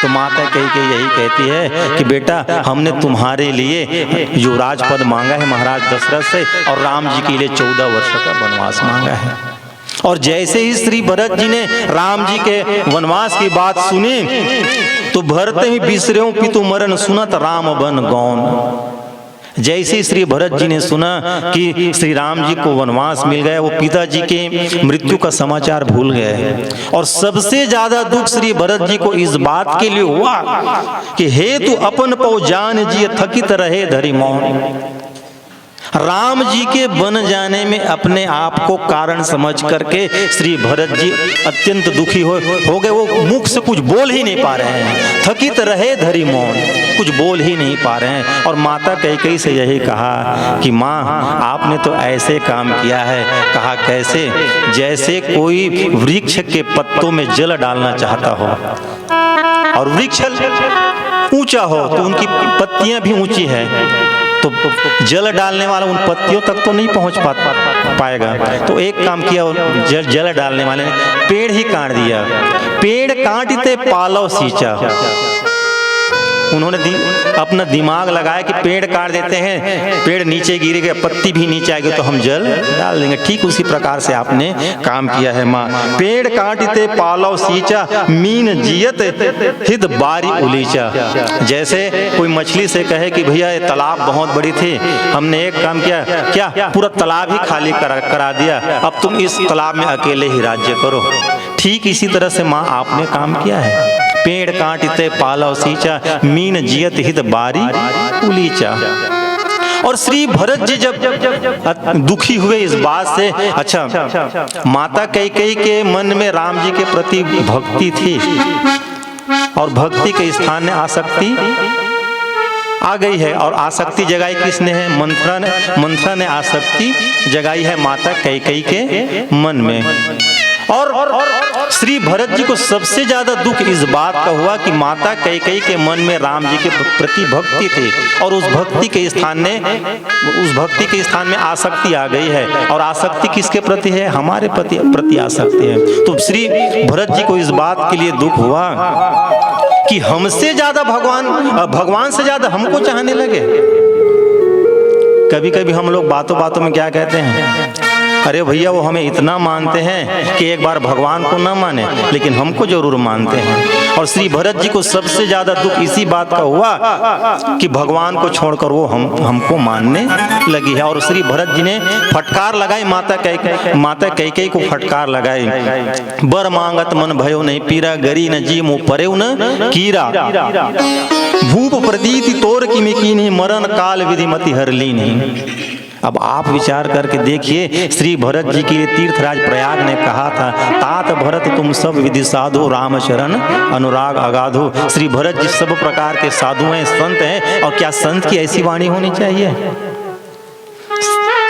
तो माता कैकेयी यही कहती है कि बेटा हमने तुम्हारे लिए युवराज पद मांगा है महाराज दशरथ से, और राम जी के लिए 14 वर्ष का वनवास मांगा है। और जैसे ही श्री भरत जी ने राम जी के वनवास की बात सुनी तो भरत ही बिसर्यों पितु मरण सुनत राम बन गौन। जैसे ही श्री भरत जी ने सुना कि श्री राम जी को वनवास मिल गया, वो पिताजी के मृत्यु का समाचार भूल गए। और सबसे ज्यादा दुख श्री भरत जी को इस बात के लिए हुआ कि हे तू अपन पौ जान जी थकित रहे धरि मौन। राम जी के बन जाने में अपने आप को कारण समझ करके श्री भरत जी अत्यंत दुखी हो गए। वो मुख से कुछ बोल ही नहीं पा रहे हैं, थकित रहे धरि मौन, कुछ बोल ही नहीं पा रहे हैं। और माता कैकेयी से यही कहा कि माँ आपने तो ऐसे काम किया है। कहा कैसे? जैसे कोई वृक्ष के पत्तों में जल डालना चाहता हो और वृक्ष ऊंचा हो तो उनकी पत्तियां भी ऊंची है, तो जल डालने वाला उन पत्तियों तक तो नहीं पहुंच पाएगा। तो एक काम किया, जल डालने वाले ने पेड़ ही काट दिया। पेड़ काटते पालव सींचा। उन्होंने अपना दिमाग लगाया कि पेड़ काट देते हैं, पेड़ नीचे गिरेगा, पत्ती भी नीचे आएगी तो हम जल डाल देंगे। ठीक उसी प्रकार से आपने काम किया है माँ। पेड़ काटते पालव सींचा, मीन जियत हित बारी उलीचा। जैसे कोई मछली से कहे कि भैया ये तालाब बहुत बड़ी थी, हमने एक काम किया, क्या पूरा तालाब ही खाली करा दिया, अब तुम इस तालाब में अकेले ही राज्य करो। ठीक इसी तरह से माँ आपने काम किया है। पेड़ काटते पालव सींचा, मीन जियत हित बारी उलीचा। और श्री भरत जी जब दुखी हुए इस बात से, अच्छा माता कैकेयी के मन में राम जी के प्रति भक्ति थी और भक्ति के स्थान में आसक्ति आ गई है। और आसक्ति जगाई किसने है? मंथरा ने आसक्ति जगाई है माता कैकेयी के मन में। और श्री भरत जी को सबसे ज्यादा दुख इस बात का हुआ कि माता कैकेयी के मन में राम जी के प्रति भक्ति थी और उस भक्ति के स्थान में आसक्ति आ गई है। और आसक्ति किसके प्रति है? हमारे प्रति आसक्ति है। तो श्री भरत जी को इस बात के लिए दुख हुआ कि हमसे ज्यादा भगवान से ज्यादा हमको चाहने लगे। कभी कभी हम लोग बातों बातों में क्या कहते हैं, अरे भैया वो हमें इतना मानते हैं कि एक बार भगवान को न माने लेकिन हमको जरूर मानते हैं। और श्री भरत जी को सबसे ज्यादा दुख इसी बात का हुआ कि भगवान को छोड़कर वो हमको मानने लगी है। और श्री भरत जी ने फटकार लगाई माता कैकेयी को फटकार लगाई। बर मांगत मन भयो नहीं पीरा, गरी न जी मुँह परेउ न कीरा। भूप प्रतीति तोर की मिकीनी, मरण काल विधिमति हरली नहीं। अब आप विचार करके देखिए, श्री भरत जी के लिए तीर्थराज प्रयाग ने कहा था, तात भरत तुम सब विधि साधु, राम शरण अनुराग अगाधु। श्री भरत जी सब प्रकार के साधु हैं, संत हैं। और क्या संत की ऐसी वाणी होनी चाहिए?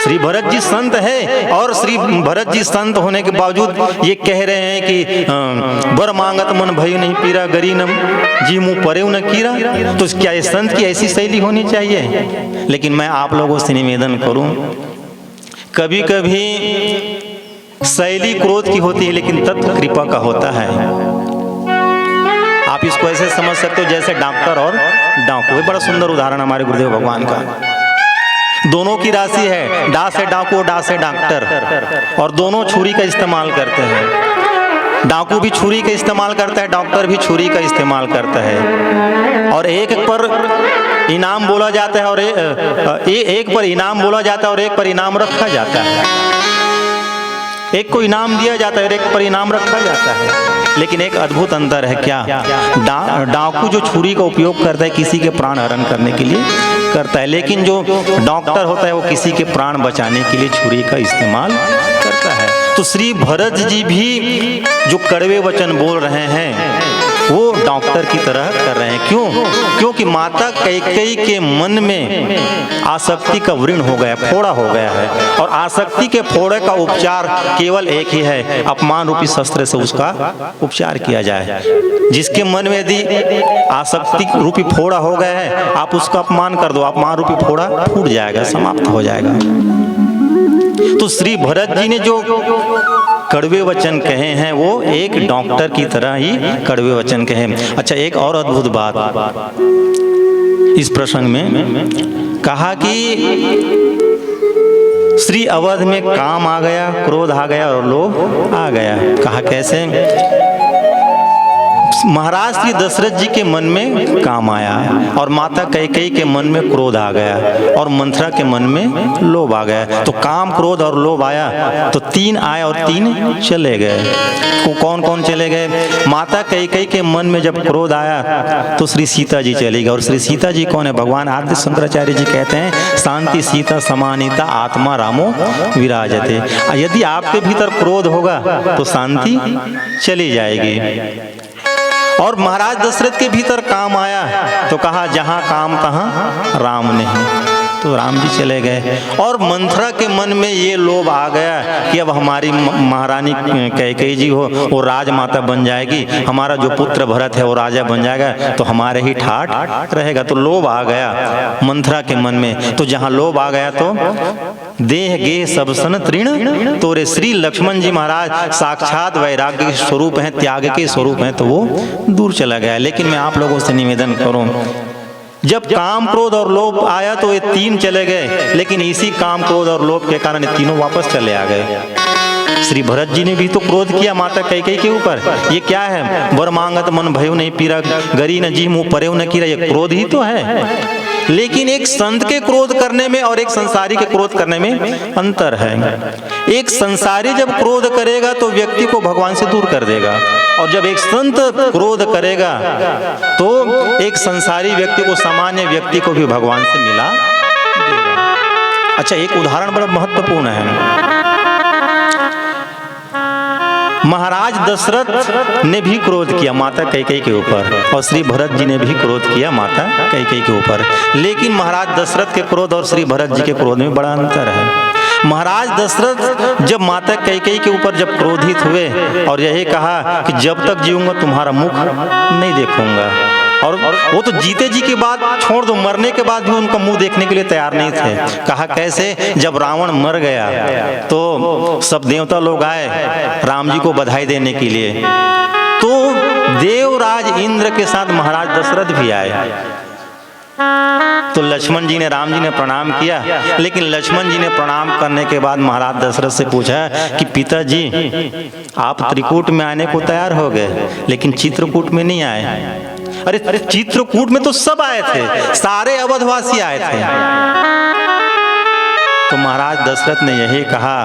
श्री भरत जी संत है और श्री भरत जी संत होने के बावजूद ये कह रहे हैं कि बर मांगत मन भयो नहीं पीरा, गरी न जी मुँह परेउ न कीरा। तो क्या ये संत की ऐसी शैली होनी चाहिए? लेकिन मैं आप लोगों से निवेदन करूं, कभी कभी शैली क्रोध की होती है लेकिन तत्व कृपा का होता है। आप इसको ऐसे समझ सकते हो जैसे डॉक्टर और डाकू। बड़ा सुंदर उदाहरण हमारे गुरुदेव भगवान का। दोनों की राशि है, डा से डाकू, डा से डॉक्टर, और दोनों छुरी का इस्तेमाल करते हैं। डाकू भी छुरी का इस्तेमाल करता है, डॉक्टर भी छुरी का इस्तेमाल करता है। और एक पर इनाम बोला जाता है और एक पर इनाम बोला जाता है और एक पर इनाम रखा जाता है। एक को इनाम दिया जाता है और एक पर इनाम रखा जाता है। लेकिन एक अद्भुत अंतर है, क्या? डाकू जो छुरी का उपयोग करता है किसी के प्राण हरण करने के लिए करता है, लेकिन जो डॉक्टर होता है वो किसी के प्राण बचाने के लिए छुरी का इस्तेमाल करता है। तो श्री भरत जी भी जो कड़वे वचन बोल रहे हैं वो डॉक्टर की तरह कर रहे हैं। क्यों? क्योंकि माता कैकेयी के मन में आसक्ति का व्रण हो गया, फोड़ा हो गया है। और आसक्ति के फोड़े का उपचार केवल एक ही है, अपमान रूपी शस्त्र से उसका उपचार किया जाए। जिसके मन में यदि आसक्ति रूपी फोड़ा हो गया है, आप उसका अपमान कर दो, अपमान रूपी फोड़ा फूट जाएगा, समाप्त हो जाएगा। तो श्री भरत जी ने जो कड़वे वचन कहे हैं वो एक डॉक्टर की तरह ही कड़वे वचन कहे। अच्छा, एक और अद्भुत बात इस प्रसंग में कहा कि श्री अवध में काम आ गया, क्रोध आ गया और लोभ आ गया। कहा कैसे? महाराज श्री दशरथ जी के मन में काम आया और माता कैकेयी के मन में क्रोध आ गया और मंथरा के मन में लोभ आ गया। तो काम, क्रोध और लोभ आया तो 3 आए और 3 चले गए। कौन कौन चले गए? माता कैकेयी के मन में जब क्रोध आया तो श्री सीता जी चली गई। और श्री सीता जी कौन है? भगवान आदि शंकराचार्य जी कहते हैं, शांति सीता समानिता आत्मा रामो विराजते। यदि आपके भीतर क्रोध होगा तो शांति चली जाएगी। और महाराज दशरथ के भीतर काम आया तो कहा जहां काम तहां राम नहीं। तो राम जी चले गए और मंथरा के मन में ये लोभ आ गया कि अब हमारी महारानी कैकेयी जी वो राजमाता बन जाएगी, हमारा जो पुत्र भरत है वो राजा बन जाएगा, तो हमारे ही ठाट रहेगा। तो लोभ आ गया मंथरा के मन में। तो जहाँ लोभ आ गया तो देह गेह सब सन तृण तोरे, श्री लक्ष्मण जी महाराज साक्षात वैराग्य के स्वरूप हैं, त्याग के स्वरूप हैं, तो वो दूर चला गया। लेकिन मैं आप लोगों से निवेदन करूं, जब काम क्रोध और लोभ आया तो ये तीन चले गए, लेकिन इसी काम क्रोध और लोभ के कारण ये तीनों वापस चले आ गए। श्री भरत जी ने भी तो क्रोध किया माता कैकेयी के ऊपर। ये क्या है, वर मांगत मन भयो नहीं पीरा, गरी न जी मुँह परेव न कीरा, ये क्रोध ही तो है। लेकिन एक संत के क्रोध करने में और एक संसारी के क्रोध करने में अंतर है। एक संसारी जब क्रोध करेगा तो व्यक्ति को भगवान से दूर कर देगा, और जब एक संत क्रोध करेगा तो एक संसारी व्यक्ति को, सामान्य व्यक्ति को भी भगवान से मिला देगा। अच्छा, एक उदाहरण बड़ा महत्वपूर्ण है। महाराज दशरथ ने भी क्रोध किया माता कैकेयी के ऊपर, और श्री भरत जी ने भी क्रोध किया माता कैकेयी के ऊपर। लेकिन महाराज दशरथ के क्रोध और श्री भरत जी के क्रोध में बड़ा अंतर है। महाराज दशरथ जब माता कैकेयी के ऊपर जब क्रोधित हुए और यही कहा कि जब तक जीऊंगा तुम्हारा मुख नहीं देखूंगा, और वो तो जीते जी की बात छोड़ दो, मरने के बाद भी उनका मुंह देखने के लिए तैयार नहीं थे। कहा कैसे, जब रावण मर गया तो सब देवता लोग आए राम जी को बधाई देने के लिए, तो देवराज इंद्र के साथ महाराज दशरथ भी आए। तो लक्ष्मण जी ने, राम जी ने प्रणाम किया, लेकिन लक्ष्मण जी ने प्रणाम करने के बाद महाराज दशरथ से पूछा कि पिताजी आप त्रिकूट में आने को तैयार हो गए, लेकिन चित्रकूट में नहीं आए। अरे चित्रकूट में तो सब आए थे, सारे अवधवासी आए थे। तो महाराज दशरथ ने यही कहा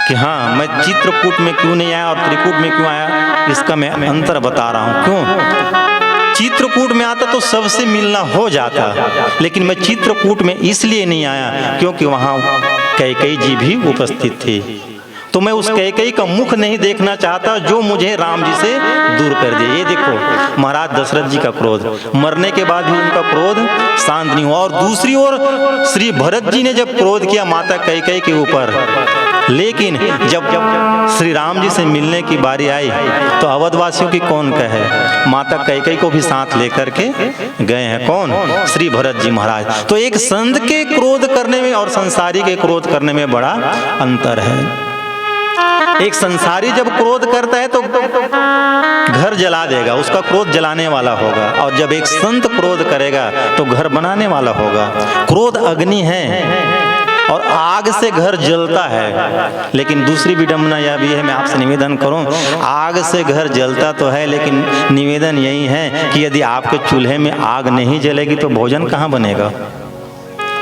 कि हाँ, मैं चित्रकूट में क्यों नहीं आया और त्रिकूट में क्यों आया, इसका मैं अंतर बता रहा हूँ। क्यों? चित्रकूट में आता तो सबसे मिलना हो जाता, लेकिन मैं चित्रकूट में इसलिए नहीं आया क्योंकि वहाँ कैकेयी जी भी उपस्थित थी। तो मैं उस कैकेयी का मुख नहीं देखना चाहता जो मुझे राम जी से दूर कर दे। ये देखो महाराज दशरथ जी का क्रोध, मरने के बाद भी उनका क्रोध शांत नहीं हुआ। और दूसरी ओर श्री भरत जी ने जब क्रोध किया माता कैकेयी के ऊपर, लेकिन जब श्री राम जी से मिलने की बारी आई तो अवधवासियों की कौन कहे, माता कैकेयी को भी साथ लेकर के गए हैं। कौन? श्री भरत जी महाराज। तो एक संत के क्रोध करने में और संसारी के क्रोध करने में बड़ा अंतर है। एक संसारी जब क्रोध करता है तो घर जला देगा, उसका क्रोध जलाने वाला होगा, और जब एक संत क्रोध करेगा तो घर बनाने वाला होगा। क्रोध अग्नि है और आग से घर जलता है। लेकिन दूसरी विडंबना यह भी है, मैं आपसे निवेदन करूं, आग से घर जलता तो है, लेकिन निवेदन यही है कि यदि आपके चूल्हे में आग नहीं जलेगी तो भोजन कहाँ बनेगा।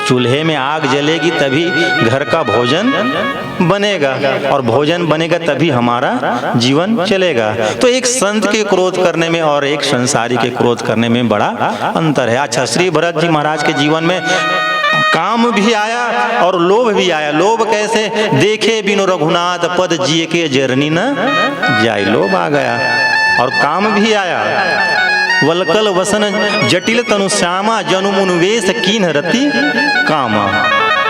चूल्हे में आग जलेगी तभी घर का भोजन बनेगा, और भोजन बनेगा तभी हमारा जीवन चलेगा। तो एक संत के क्रोध करने में और एक संसारी के क्रोध करने में बड़ा अंतर है। अच्छा, श्री भरत जी महाराज के जीवन में काम भी आया और लोभ भी आया। लोभ कैसे? देखे बिनु रघुनाथ पद जिए के जरनी न जाय, लोभ आ गया। और काम भी आया, वलकल वसन जटिल तनु श्यामा, जनु मुनु वेश कीन रति कामा।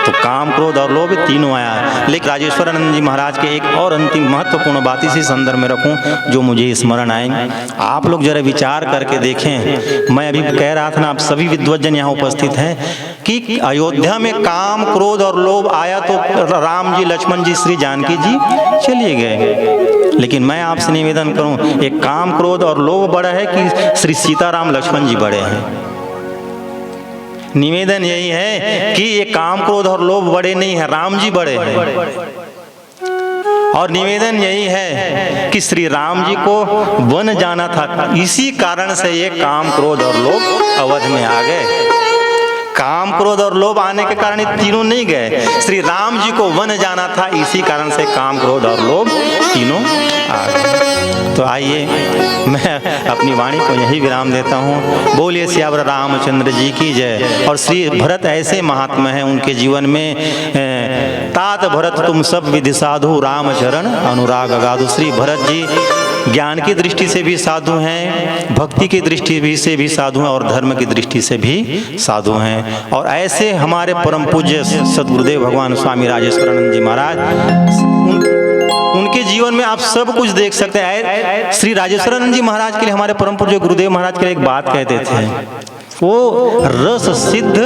तो काम क्रोध और लोभ तीनों आया। लेकिन राजेश्वरानंद जी महाराज के एक और अंतिम महत्वपूर्ण बात इसी संदर्भ में रखूं जो मुझे स्मरण आए। आप लोग जरा विचार करके देखें, मैं अभी कह रहा था ना, आप सभी विद्वज्जन यहाँ उपस्थित हैं कि अयोध्या में काम क्रोध और लोभ आया तो राम जी, लक्ष्मण जी, श्री जानकी जी चलिए गए। लेकिन मैं आपसे निवेदन करूं, एक काम क्रोध और लोभ बड़ा है कि श्री सीताराम लक्ष्मण जी बड़े हैं। निवेदन यही है कि ये काम क्रोध और लोभ बड़े नहीं है, राम जी बड़े हैं। और निवेदन यही है कि श्री राम जी को वन जाना था, इसी कारण से ये काम क्रोध और लोभ अवध में आ गए। काम क्रोध और लोभ आने के कारण तीनों नहीं गए, श्री राम जी को वन जाना था, इसी कारण से काम क्रोध और लोभ तीनों आ गए। तो आइए मैं अपनी वाणी को यही विराम देता हूँ। बोलिए सियावर रामचंद्र जी की जय। और श्री भरत ऐसे महात्मा हैं, उनके जीवन में तात भरत तुम सब विधि साधु, राम चरण अनुराग अगाधु। श्री भरत जी ज्ञान की दृष्टि से भी साधु हैं, भक्ति की दृष्टि से भी साधु हैं और धर्म की दृष्टि से भी साधु हैं। और ऐसे हमारे परम पूज्य सद्गुरुदेव भगवान स्वामी राजेश्वरानंद जी महाराज, उनके जीवन में आप सब कुछ देख सकते हैं। श्री राजेश्वरानंद जी महाराज के लिए, हमारे परम पूज्य गुरुदेव महाराज के लिए एक बात कहते थे, वो रस सिद्ध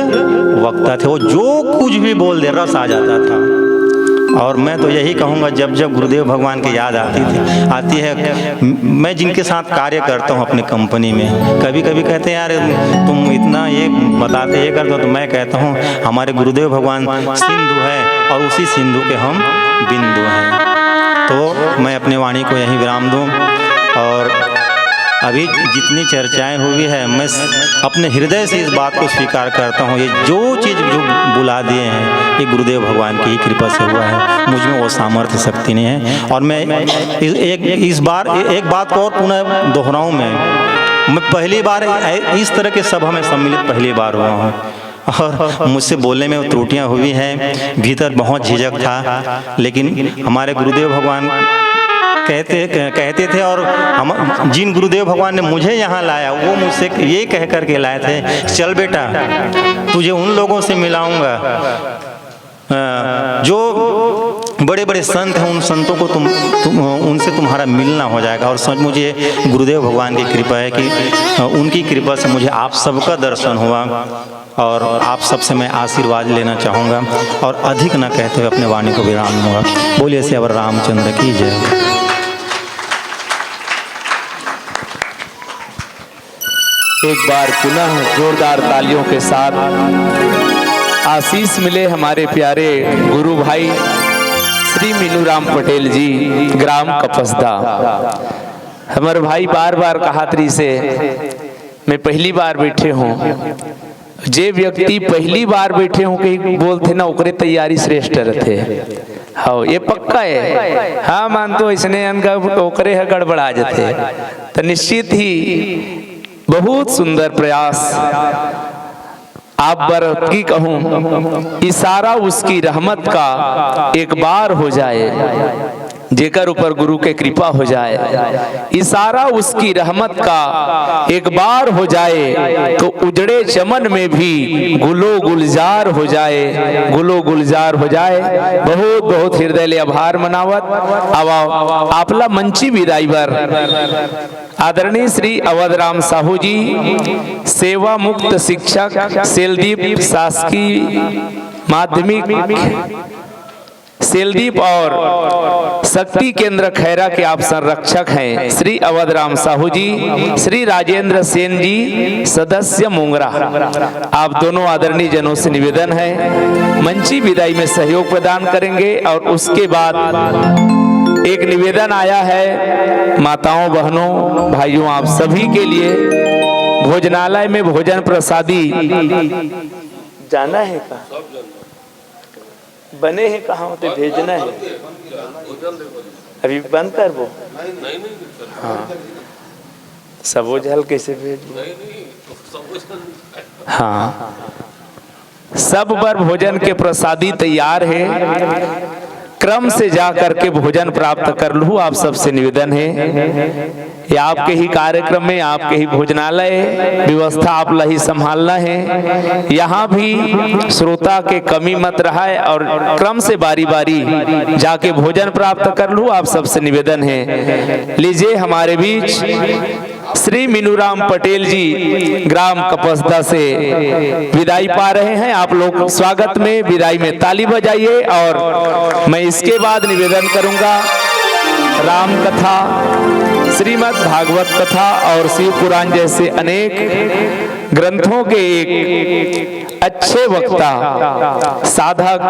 वक्ता थे। वो जो कुछ भी बोल दे रस आ जाता था। और मैं तो यही कहूँगा, जब जब गुरुदेव भगवान की याद आती है, मैं जिनके साथ कार्य करता हूँ अपनी कंपनी में, कभी कभी कहते हैं यार तुम इतना ये बताते ये करते हो, तो मैं कहता हूँ हमारे गुरुदेव भगवान सिंधु है और उसी सिंधु के हम बिंदु हैं। तो मैं अपने वाणी को यहीं विराम दूँ। और अभी जितनी चर्चाएं हुई है, मैं अपने हृदय से इस बात को स्वीकार करता हूँ, ये जो चीज़ जो बुला दिए हैं ये गुरुदेव भगवान की कृपा से हुआ है। मुझ में वो सामर्थ्य शक्ति नहीं है। और मैं इस बार एक बात को और पुनः दोहराऊँ, मैं पहली बार इस तरह के सभा में सम्मिलित पहली बार हुआ हूँ और मुझसे बोलने में त्रुटियाँ हुई हैं, भीतर बहुत झिझक था। लेकिन हमारे गुरुदेव भगवान कहते थे, और हम जिन गुरुदेव भगवान ने मुझे यहाँ लाया वो मुझसे ये कह कर के लाए थे, चल बेटा तुझे उन लोगों से मिलाऊंगा जो बड़े बड़े संत हैं, उन संतों को उनसे तुम्हारा मिलना हो जाएगा। और सच मुझे गुरुदेव भगवान की कृपा है कि उनकी कृपा से मुझे आप सबका दर्शन हुआ। और आप सबसे मैं आशीर्वाद लेना चाहूँगा और अधिक न कहते हुए अपने वाणी को विराम दूंगा। बोलिए श्री रामचंद्र की जय। एक बार पुनः जोरदार तालियों के साथ आशीष मिले हमारे प्यारे गुरु भाई श्री मीनूराम पटेल जी, ग्राम कपसदा। हमारे भाई बार बार कहात्री से मैं पहली बार बैठे हूँ, जे व्यक्ति पहली बार बैठे हूँ कहीं बोलते ना ओकरे तैयारी श्रेष्ठ रहते। हाँ ये पक्का है। हाँ मानतो इसने ओकरे है गड़बड़ा जाते। तो निश्चित ही बहुत सुंदर प्रयास आप बर की कहूँ, इशारा उसकी रहमत का एक बार हो जाए, जेकर ऊपर गुरु के कृपा हो जाए, इशारा उसकी रहमत का एक बार हो जाए तो उजड़े चमन में भी गुलो गुलजार हो जाए, गुलो गुलजार हो जाए। बहुत बहुत हृदय ले आभार मनावत। अब आपला मंची विदाईवर आदरणीय श्री अवधराम साहू जी, सेवा मुक्त शिक्षक, सेलदीप शासकीय माध्यमिक सेलदीप और शक्ति केंद्र खैरा के आप संरक्षक हैं श्री अवधराम साहू जी, श्री राजेंद्र सेन जी सदस्य मुंगरा। आप दोनों आदरणीय जनों से निवेदन है मंची विदाई में सहयोग प्रदान करेंगे। और उसके बाद एक निवेदन आया है माताओं बहनों भाइयों आप सभी के लिए, भोजनालय में भोजन प्रसादी जाना है का बने हैं, कहाँ होते भेजना है, अभी बंद कर वो। हाँ सबो जल कैसे भेज। हाँ सब बार भोजन के प्रसादी तैयार है, क्रम से जा करके भोजन प्राप्त कर लूँ। आप सबसे निवेदन है ये आपके ही कार्यक्रम में आपके ही भोजनालय व्यवस्था आप ला ही संभालना है। यहाँ भी श्रोता के कमी मत रहा है और क्रम से बारी बारी जाके भोजन प्राप्त कर लूँ। आप सबसे निवेदन है लीजिए हमारे बीच श्री मीनूराम पटेल जी ग्राम कपसदा से विदाई पा रहे हैं। आप लोग स्वागत में विदाई में ताली बजाइए। और मैं इसके बाद निवेदन करूंगा राम कथा, श्रीमद् भागवत कथा और शिव पुराण जैसे अनेक ग्रंथों के एक अच्छे वक्ता साधक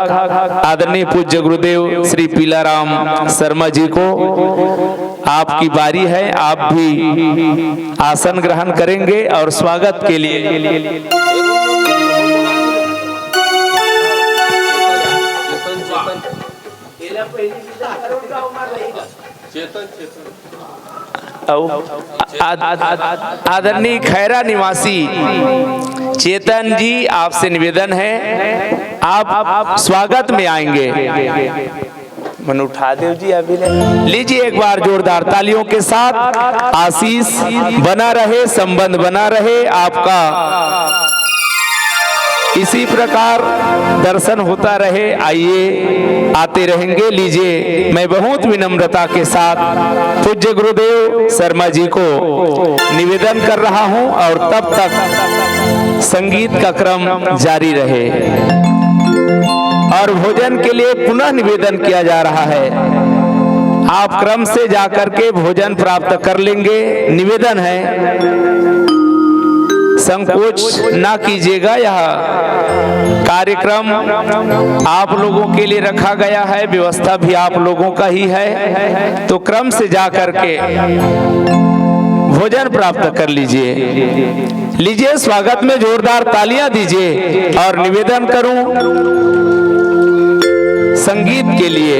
आदरणीय पूज्य गुरुदेव श्री पीलाराम शर्मा जी को आपकी बारी है। आप भी आसन ग्रहण करेंगे और स्वागत के लिए आदरणीय खैरा निवासी चेतन जी आपसे निवेदन है आप स्वागत में आएंगे। मन उठा देव जी अभी लीजिए एक बार जोरदार तालियों के साथ। आशीष बना रहे, संबंध बना रहे आपका, इसी प्रकार दर्शन होता रहे। आइए आते रहेंगे। लीजिए मैं बहुत विनम्रता के साथ पूज्य गुरुदेव शर्मा जी को निवेदन कर रहा हूं और तब तक संगीत का क्रम जारी रहे। और भोजन के लिए पुनः निवेदन किया जा रहा है, आप क्रम से जाकर के भोजन प्राप्त कर लेंगे। निवेदन है संकोच ना कीजिएगा, यह कार्यक्रम आप लोगों के लिए रखा गया है, व्यवस्था भी आप लोगों का ही है, तो क्रम से जाकर के भोजन प्राप्त कर लीजिए। लीजिए स्वागत में जोरदार तालियां दीजिए और निवेदन करूं संगीत के लिए